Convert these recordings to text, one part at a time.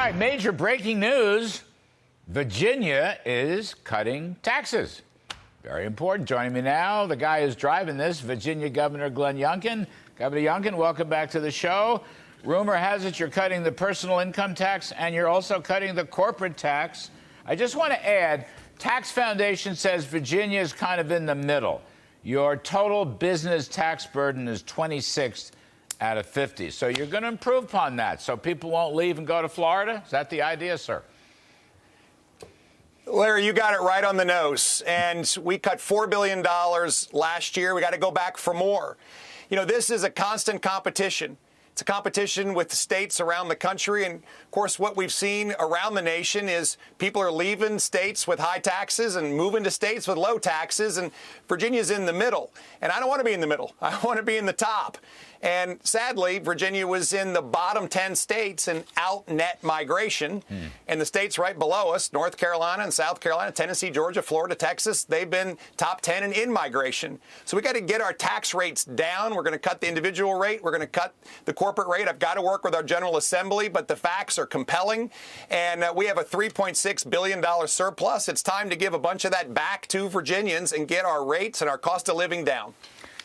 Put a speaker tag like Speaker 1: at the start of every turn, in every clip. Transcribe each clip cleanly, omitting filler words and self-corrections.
Speaker 1: right, major breaking news. Virginia is cutting taxes. Very important. Joining me now, the guy who's driving this, Virginia Governor Glenn Youngkin. Governor Youngkin, welcome back to the show. Rumor has it you're cutting the personal income tax and you're also cutting the corporate tax. I just want to add, Tax Foundation says Virginia is kind of in the middle. Your total business tax burden is 26th out of 50. So you're going to improve upon that so people won't leave and go to Florida? Is that the idea, sir?
Speaker 2: Larry, you got it right on the nose. And we cut $4 billion last year. We got to go back for more. You know, this is a constant competition. It's a competition with states around the country. And, of course, what we've seen around the nation is people are leaving states with high taxes and moving to states with low taxes. And Virginia's in the middle. And I don't want to be in the middle. I want to be in the top. And sadly, Virginia was in the bottom 10 states in out net migration. And the states right below us, North Carolina and South Carolina, Tennessee, Georgia, Florida, Texas, they've been top 10 in in-migration. So we got to get our tax rates down. We're going to cut the individual rate. We're going to cut the corporate rate. I've got to work with our General Assembly, but the facts are compelling. And we have a $3.6 billion surplus. It's time to give a bunch of that back to Virginians and get our rates and our cost of living down.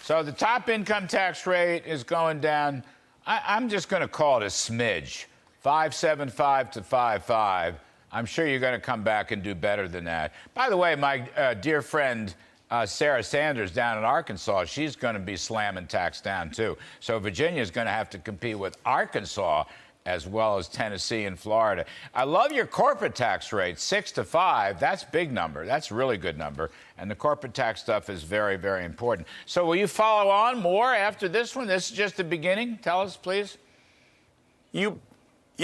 Speaker 1: So the top income tax rate is going down. I'm just going to call it a smidge, 5.75 to 5.5. I'm sure you're going to come back and do better than that. By the way, my dear friend Sarah Sanders down in Arkansas, she's going to be slamming tax down too. So Virginia is going to have to compete with Arkansas as well as Tennessee and Florida. I love your corporate tax rate, 6 to 5. That's a big number. That's a really good number. And the corporate tax stuff is very, very important. So will you follow on more after this one? This is just the beginning. Tell us, please.
Speaker 2: Yeah,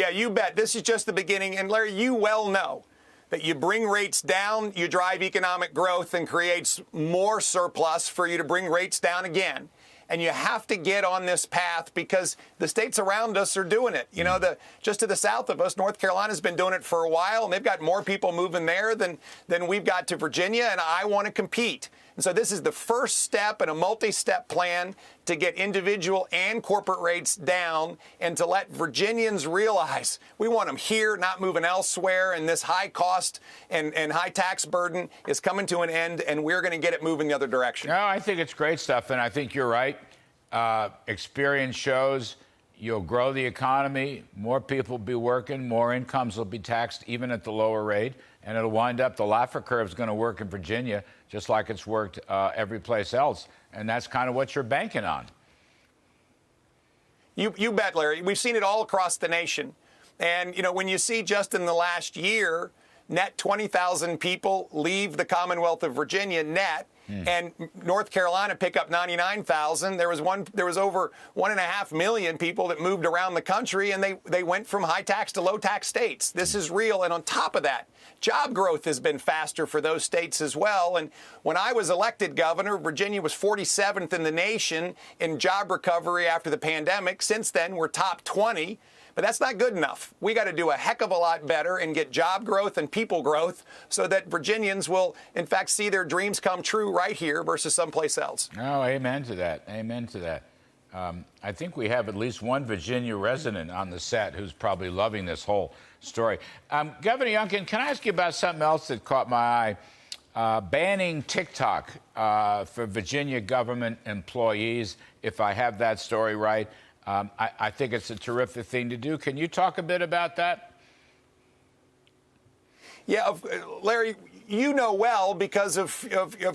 Speaker 2: you bet. This is just the beginning. And Larry, you well know that you bring rates down, you drive economic growth and creates more surplus for you to bring rates down again. And you have to get on this path because the states around us are doing it. You know, just to the south of us, North Carolina's been doing it for a while, and they've got more people moving there than we've got to Virginia, and I want to compete. And so this is the first step in a multi-step plan to get individual and corporate rates down and to let Virginians realize we want them here, not moving elsewhere. And this high cost and high tax burden is coming to an end, and we're going to get it moving the other direction.
Speaker 1: No, I think it's great stuff, and I think you're right. Experience shows you'll grow the economy, more people will be working, more incomes will be taxed even at the lower rate, and it'll wind up the Laffer curve is going to work in Virginia just like it's worked every place else, and that's kind of what you're banking on.
Speaker 2: You bet, Larry. We've seen it all across the nation. And, you know, when you see just in the last year, net 20,000 people leave the Commonwealth of Virginia net, and North Carolina pick up 99,000. There was over 1.5 million people that moved around the country, and they went from high tax to low tax states. This is real. And on top of that, job growth has been faster for those states as well. And when I was elected governor, Virginia was 47th in the nation in job recovery after the pandemic. Since then, we're top 20. But that's not good enough. We got to do a heck of a lot better and get job growth and people growth so that Virginians will, in fact, see their dreams come true right here versus someplace else.
Speaker 1: Oh, amen to that. Amen to that. I think we have at least one Virginia resident on the set who's probably loving this whole story. Governor Youngkin, can I ask you about something else that caught my eye? Banning TikTok for Virginia government employees, if I have that story right. I think it's a terrific thing to do. Can you talk a bit about that?
Speaker 2: Yeah, Larry, you know well because of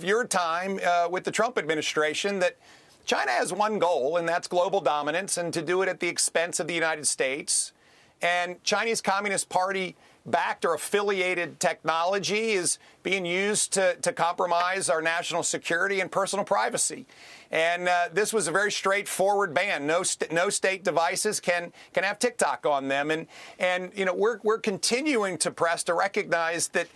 Speaker 2: your time with the Trump administration that China has one goal, and that's global dominance, and to do it at the expense of the United States. And Chinese Communist Party backed or affiliated technology is being used to compromise our national security and personal privacy. And this was a very straightforward ban. No state devices can have TikTok on them. And you know, we're continuing to press to recognize that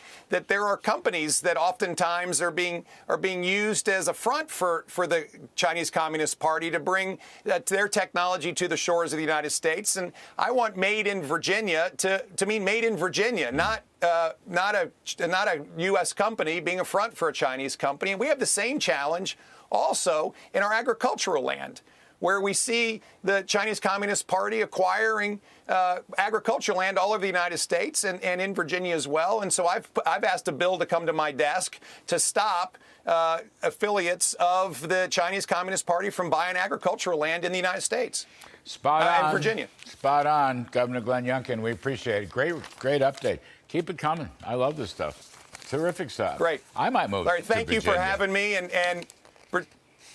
Speaker 2: there are companies that oftentimes are being used as a front for the Chinese Communist Party to bring their technology to the shores of the United States. And I want made in Virginia to mean made in Virginia, not a U.S. company being a front for a Chinese company. And we have the same challenge also in our agricultural land. where we see the Chinese Communist Party acquiring agricultural land all over the United States and in Virginia as well. And so I've asked a bill to come to my desk to stop affiliates of the Chinese Communist Party from buying agricultural land in the United States.
Speaker 1: Spot on.
Speaker 2: In Virginia.
Speaker 1: Spot on, Governor Glenn Youngkin. We appreciate it. Great update. Keep it coming. I love this stuff. Terrific stuff.
Speaker 2: Great.
Speaker 1: I might move.
Speaker 2: Larry, thank
Speaker 1: to
Speaker 2: you for
Speaker 1: Virginia.
Speaker 2: having me.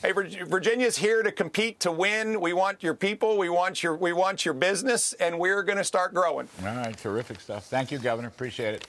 Speaker 2: Hey, Virginia's here to compete to win. We want your people. We want your business, and we're going to start growing.
Speaker 1: All right. Terrific stuff. Thank you, Governor. Appreciate it.